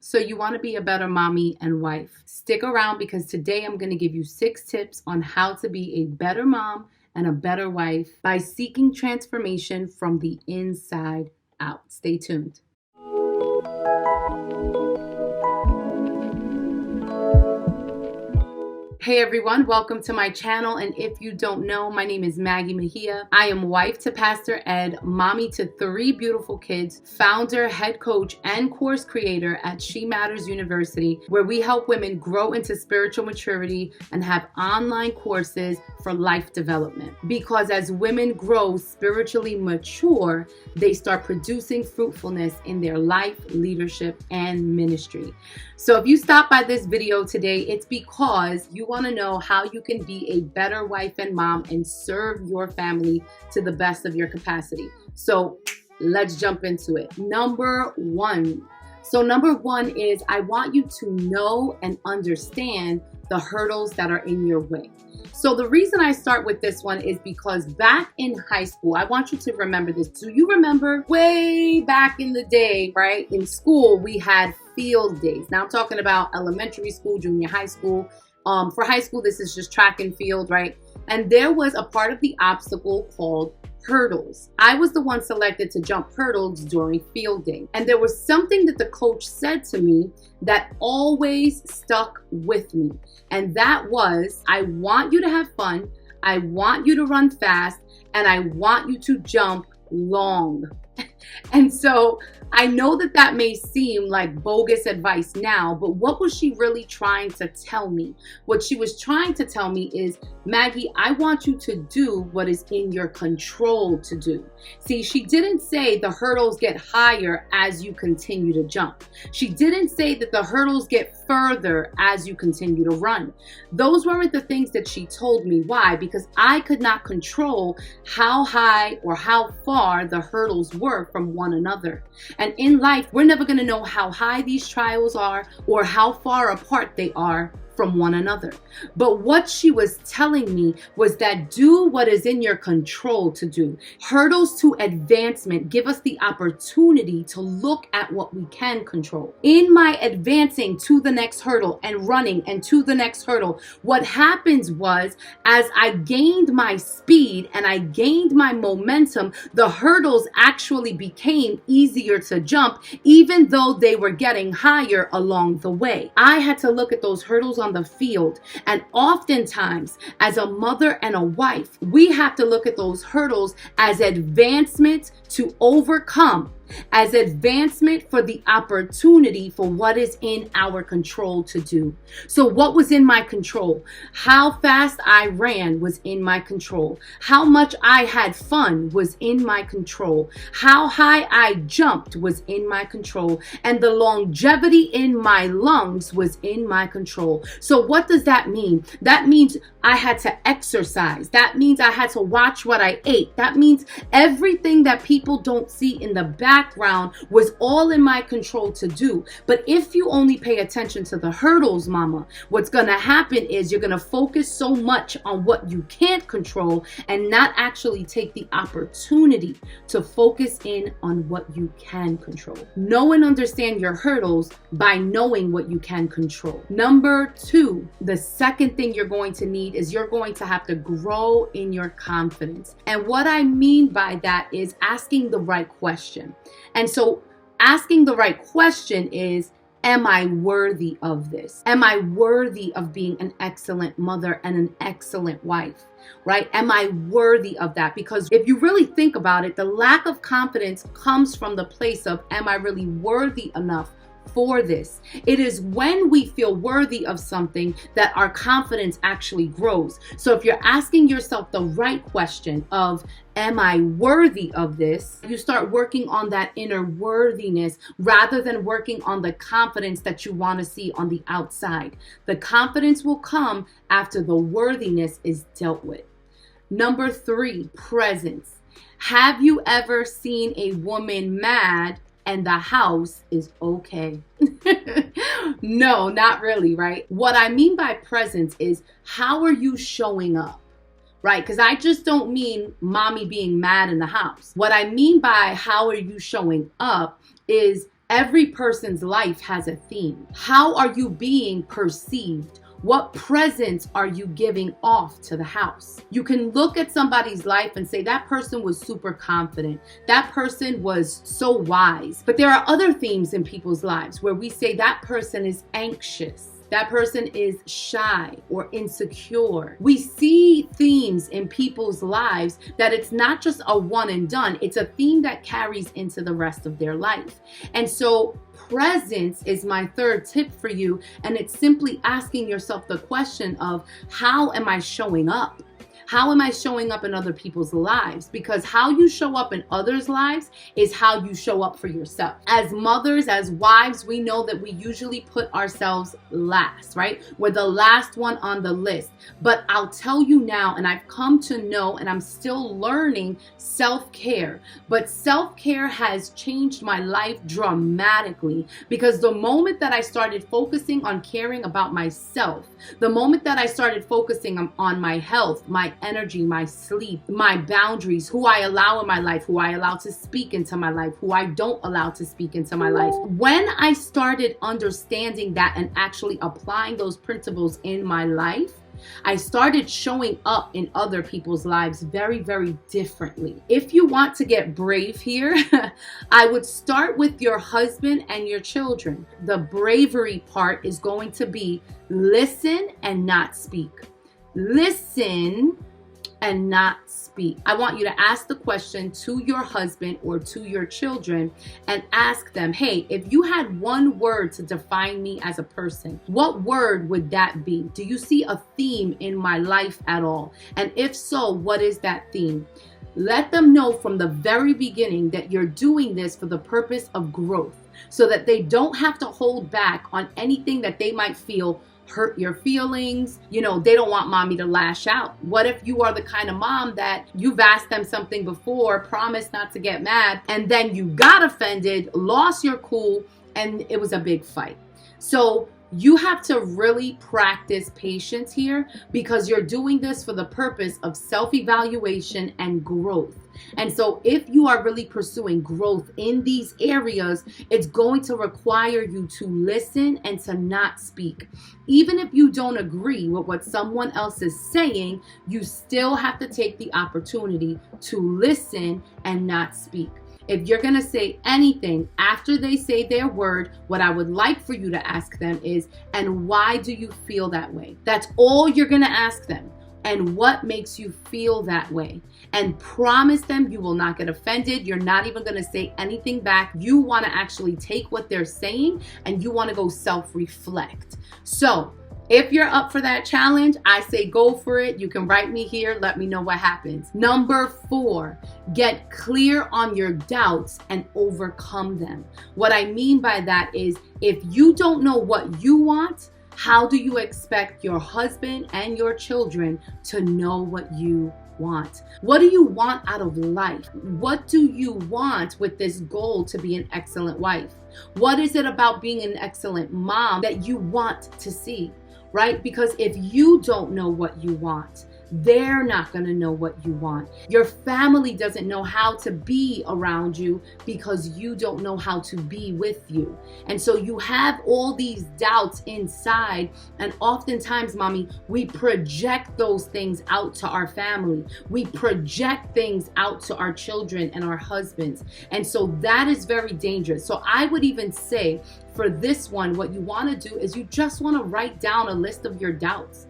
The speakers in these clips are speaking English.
So you want to be a better mommy and wife. Stick around because today I'm going to give you 6 tips on how to be a better mom and a better wife by seeking transformation from the inside out. Stay tuned. Hey everyone, welcome to my channel, and if you don't know, my name is Maggie Mejia. I am wife to Pastor Ed, mommy to 3 beautiful kids, founder, head coach, and course creator at She Matters University, where we help women grow into spiritual maturity and have online courses for life development. Because as women grow spiritually mature, they start producing fruitfulness in their life, leadership, and ministry. So if you stop by this video today, it's because you want to know how you can be a better wife and mom and serve your family to the best of your capacity. So let's jump into it. Number one is I want you to know and understand the hurdles that are in your way. So the reason I start with this one is because back in high school, I want you to remember this. Do you remember way back in the day, right? In school, we had field days. Now I'm talking about elementary school, junior high school. For high school, this is just track and field, right? And there was a part of the obstacle called hurdles. I was the one selected to jump hurdles during field day. And there was something that the coach said to me that always stuck with me. And that was, I want you to have fun, I want you to run fast, and I want you to jump long. And so I know that that may seem like bogus advice now, but what was she really trying to tell me? What she was trying to tell me is, Maggie, I want you to do what is in your control to do. See, she didn't say the hurdles get higher as you continue to jump. She didn't say that the hurdles get further as you continue to run. Those weren't the things that she told me. Why? Because I could not control how high or how far the hurdles were from one another. And in life, we're never going to know how high these trials are or how far apart they are from one another. But what she was telling me was that do what is in your control to do. Hurdles to advancement give us the opportunity to look at what we can control. In my advancing to the next hurdle and running and to the next hurdle, what happens was as I gained my speed and I gained my momentum, the hurdles actually became easier to jump, even though they were getting higher along the way. I had to look at those hurdles on the field. And oftentimes, as a mother and a wife, we have to look at those hurdles as advancement to overcome, as advancement for the opportunity for what is in our control to do. So what was in my control? How fast I ran was in my control. How much I had fun was in my control. How high I jumped was in my control. And the longevity in my lungs was in my control. So what does that mean? That means I had to exercise. That means I had to watch what I ate. That means everything that people don't see in the background was all in my control to do. But if you only pay attention to the hurdles, mama, what's going to happen is you're going to focus so much on what you can't control and not actually take the opportunity to focus in on what you can control. Know and understand your hurdles by knowing what you can control. Number 2, the second thing you're going to need is you're going to have to grow in your confidence. And what I mean by that is asking the right question. And so asking the right question is, am I worthy of this? Am I worthy of being an excellent mother and an excellent wife? Right? Am I worthy of that? Because if you really think about it, the lack of confidence comes from the place of, am I really worthy enough for this? It is when we feel worthy of something that our confidence actually grows. So if you're asking yourself the right question of, am I worthy of this? You start working on that inner worthiness rather than working on the confidence that you want to see on the outside. The confidence will come after the worthiness is dealt with. Number 3, presence. Have you ever seen a woman mad and the house is okay? No, not really, right? What I mean by presence is, how are you showing up? Right? Because I just don't mean mommy being mad in the house. What I mean by how are you showing up is Every person's life has a theme. How are you being perceived? What presents are you giving off to the house? You can look at somebody's life and say that person was super confident. That person was so wise. But there are other themes in people's lives where we say that person is anxious. That person is shy or insecure. We see themes in people's lives that it's not just a one and done. It's a theme that carries into the rest of their life. And so presence is my third tip for you. And it's simply asking yourself the question of, how am I showing up? How am I showing up in other people's lives? Because how you show up in others' lives is how you show up for yourself. As mothers, as wives, we know that we usually put ourselves last, right? We're the last one on the list. But I'll tell you now, and I've come to know, and I'm still learning self-care. But self-care has changed my life dramatically, because the moment that I started focusing on caring about myself, the moment that I started focusing on my health, my energy, my sleep, my boundaries, who I allow in my life, who I allow to speak into my life, who I don't allow to speak into my life. When I started understanding that and actually applying those principles in my life, I started showing up in other people's lives very, very differently. If you want to get brave here, I would start with your husband and your children. The bravery part is going to be listen and not speak. Listen and not speak. I want you to ask the question to your husband or to your children and ask them, hey, if you had one word to define me as a person, what word would that be? Do you see a theme in my life at all? And if so, what is that theme? Let them know from the very beginning that you're doing this for the purpose of growth, so that they don't have to hold back on anything that they might feel hurt your feelings. You know, they don't want mommy to lash out. What if you are the kind of mom that you've asked them something before, promised not to get mad, and then you got offended, lost your cool, and it was a big fight? So you have to really practice patience here, because you're doing this for the purpose of self-evaluation and growth. And so if you are really pursuing growth in these areas, it's going to require you to listen and to not speak. Even if you don't agree with what someone else is saying, you still have to take the opportunity to listen and not speak. If you're going to say anything after they say their word, what I would like for you to ask them is, and why do you feel that way? That's all you're going to ask them. And what makes you feel that way? And promise them you will not get offended. You're not even going to say anything back. You want to actually take what they're saying and you want to go self-reflect. So if you're up for that challenge, I say go for it. You can write me here. Let me know what happens. Number 4, get clear on your doubts and overcome them. What I mean by that is, if you don't know what you want, how do you expect your husband and your children to know what you want? What do you want out of life? What do you want with this goal to be an excellent wife? What is it about being an excellent mom that you want to see, right? Because if you don't know what you want, they're not going to know what you want. Your family doesn't know how to be around you because you don't know how to be with you. And so you have all these doubts inside. And oftentimes, mommy, we project those things out to our family. We project things out to our children and our husbands. And so that is very dangerous. So I would even say for this one, what you want to do is you just want to write down a list of your doubts.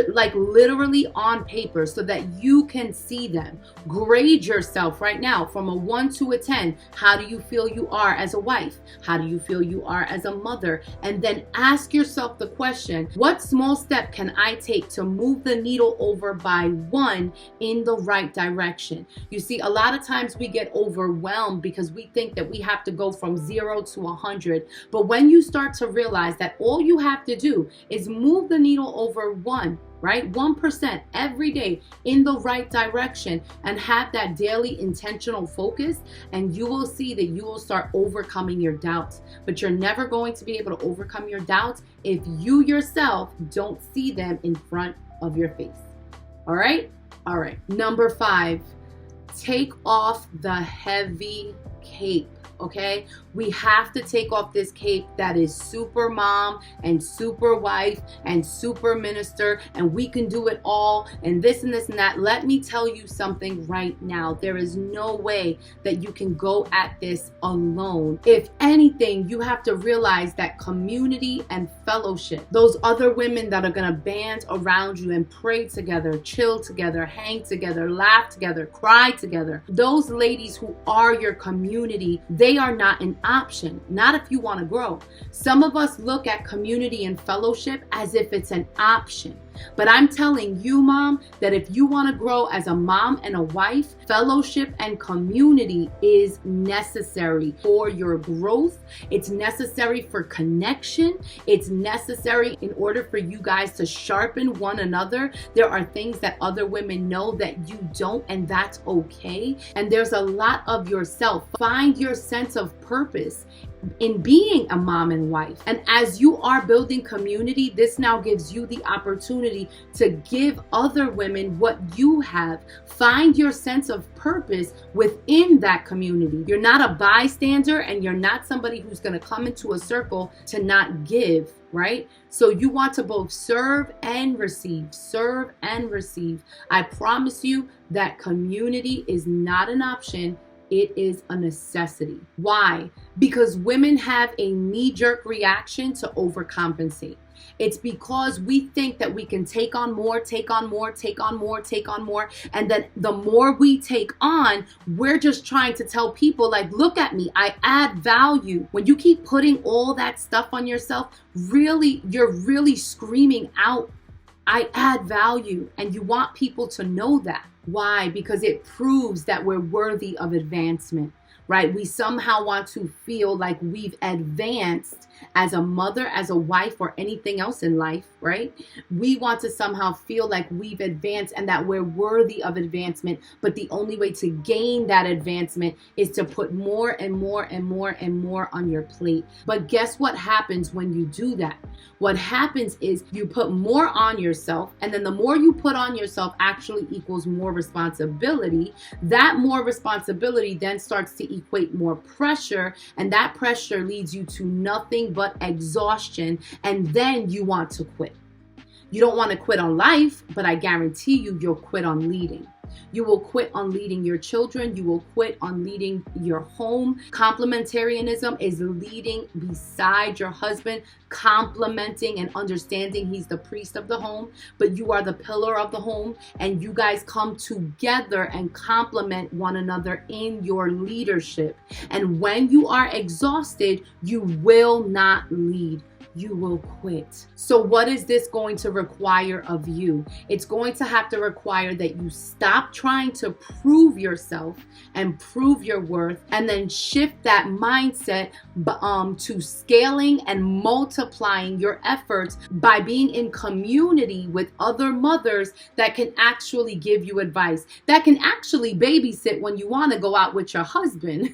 Like literally on paper, so that you can see them. Grade yourself right now from a 1 to a 10. How do you feel you are as a wife? How do you feel you are as a mother? And then ask yourself the question, what small step can I take to move the needle over by 1 in the right direction? You see, a lot of times we get overwhelmed because we think that we have to go from 0 to 100. But when you start to realize that all you have to do is move the needle over 1, right? 1% every day in the right direction, and have that daily intentional focus, and you will see that you will start overcoming your doubts. But you're never going to be able to overcome your doubts if you yourself don't see them in front of your face. All right? All right. Number 5, take off the heavy cape. okay? We have to take off this cape that is super mom and super wife and super minister, and we can do it all and this and this and that. Let me tell you something right now. There is no way that you can go at this alone. If anything, you have to realize that community and fellowship, those other women that are gonna band around you and pray together, chill together, hang together, laugh together, cry together, those ladies who are your community, they are not an option, not if you want to grow. Some of us look at community and fellowship as if it's an option. But I'm telling you, mom, that if you want to grow as a mom and a wife, fellowship and community is necessary for your growth. It's necessary for connection. It's necessary in order for you guys to sharpen one another. There are things that other women know that you don't, and that's okay. And there's a lot of yourself. Find your sense of purpose in being a mom and wife. And as you are building community, this now gives you the opportunity to give other women what you have. Find your sense of purpose within that community. You're not a bystander, and you're not somebody who's going to come into a circle to not give, right? So you want to both serve and receive, serve and receive. I promise you that community is not an option. It is a necessity. Why? Because women have a knee-jerk reaction to overcompensate. It's because we think that we can take on more, take on more, take on more, take on more. And then the more we take on, we're just trying to tell people like, look at me, I add value. When you keep putting all that stuff on yourself, really, you're really screaming out, I add value. And you want people to know that. Why? Because it proves that we're worthy of advancement, right? We somehow want to feel like we've advanced as a mother, as a wife, or anything else in life, right? We want to somehow feel like we've advanced and that we're worthy of advancement. But the only way to gain that advancement is to put more and more and more and more on your plate. But guess what happens when you do that? What happens is you put more on yourself, and then the more you put on yourself actually equals more responsibility. That more responsibility then starts to equate more pressure, and that pressure leads you to nothing but exhaustion, and then you want to quit. You don't want to quit on life, but I guarantee you, you'll quit on leading. You will quit on leading your children. You will quit on leading your home. Complementarianism is leading beside your husband, complementing and understanding he's the priest of the home, but you are the pillar of the home, and you guys come together and complement one another in your leadership. And when you are exhausted, you will not lead. You will quit. So what is this going to require of you? It's going to have to require that you stop trying to prove yourself and prove your worth, and then shift that mindset to scaling and multiplying your efforts by being in community with other mothers that can actually give you advice, that can actually babysit when you want to go out with your husband,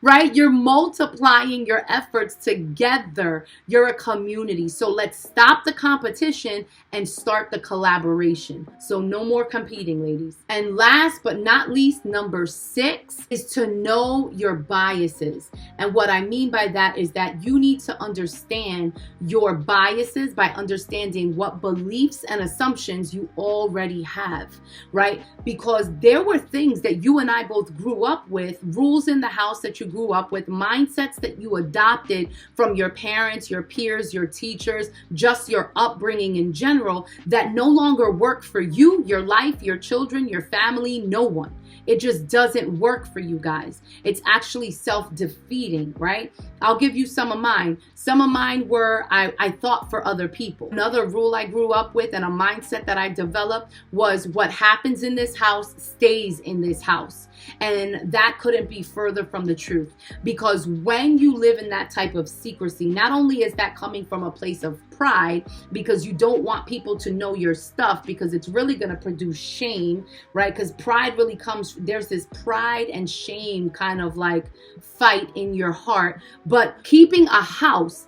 right? You're multiplying your efforts together. You're a community. So let's stop the competition and start the collaboration. So no more competing, ladies. And last but not least, number 6 is to know your biases. And what I mean by that is that you need to understand your biases by understanding what beliefs and assumptions you already have, right? Because there were things that you and I both grew up with, rules in the house that you grew up with, mindsets that you adopted from your parents, your peers, your teachers, just your upbringing in general, that no longer work for you, your life, your children, your family, no one. It just doesn't work for you guys. It's actually self-defeating, right? I'll give you some of mine. Some of mine were I thought for other people. Another rule I grew up with and a mindset that I developed was what happens in this house stays in this house. And that couldn't be further from the truth, because when you live in that type of secrecy, not only is that coming from a place of pride, because you don't want people to know your stuff, because it's really going to produce shame, right? Because pride really comes, there's this pride and shame kind of like fight in your heart. But keeping a house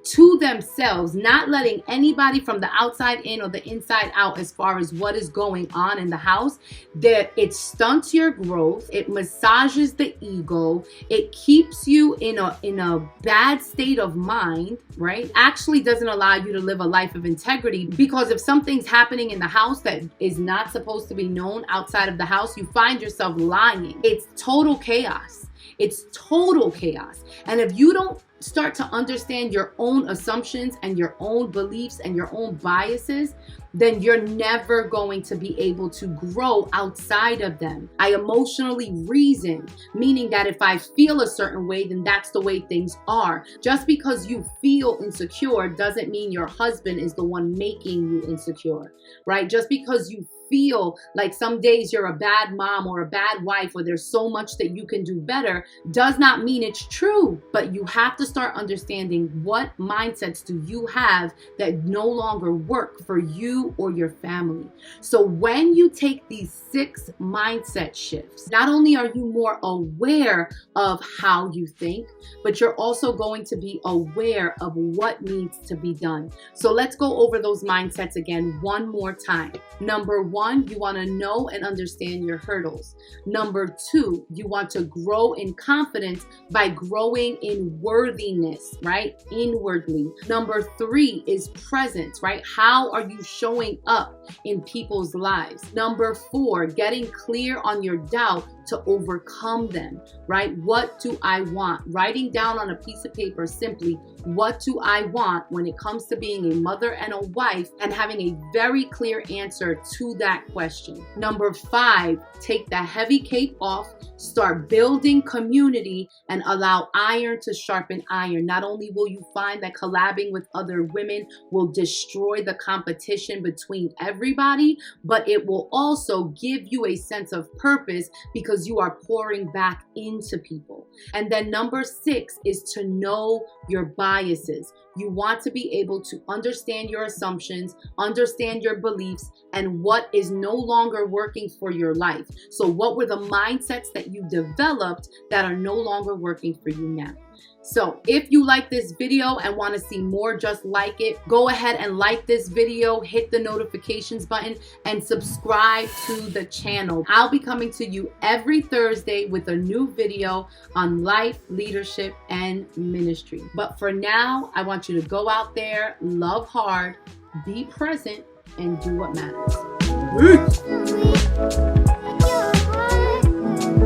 to themselves, not letting anybody from the outside in or the inside out as far as what is going on in the house, that it stunts your growth, it massages the ego, it keeps you in a bad state of mind, right? Actually doesn't allow you to live a life of integrity, because if something's happening in the house that is not supposed to be known outside of the house, you find yourself lying. It's total chaos. It's total chaos. And if you don't start to understand your own assumptions and your own beliefs and your own biases, then you're never going to be able to grow outside of them. I emotionally reason, meaning that if I feel a certain way, then that's the way things are. Just because you feel insecure doesn't mean your husband is the one making you insecure, right? Just because you feel like some days you're a bad mom or a bad wife, or there's so much that you can do better, does not mean it's true. But you have to start understanding what mindsets do you have that no longer work for you or your family. So when you take these 6 mindset shifts, not only are you more aware of how you think, but you're also going to be aware of what needs to be done. So let's go over those mindsets again one more time. Number 1, you want to know and understand your hurdles. Number 2, you want to grow in confidence by growing in worthiness, right? Inwardly. Number 3 is presence, right? How are you showing up in people's lives? Number 4, getting clear on your doubt to overcome them, right? What do I want? Writing down on a piece of paper simply, what do I want when it comes to being a mother and a wife, and having a very clear answer to that question. Number 5, take the heavy cape off, start building community, and allow iron to sharpen iron. Not only will you find that collabing with other women will destroy the competition between everybody, but it will also give you a sense of purpose because you are pouring back into people. And then number 6 is to know your biases. You want to be able to understand your assumptions, understand your beliefs, and what is no longer working for your life. So what were the mindsets that you developed that are no longer working for you now? So if you like this video and want to see more just like it, go ahead and like this video, hit the notifications button, and subscribe to the channel. I'll be coming to you every Thursday with a new video on life, leadership, and ministry. But for now, I want you to go out there, love hard, be present, and do what matters. Peace.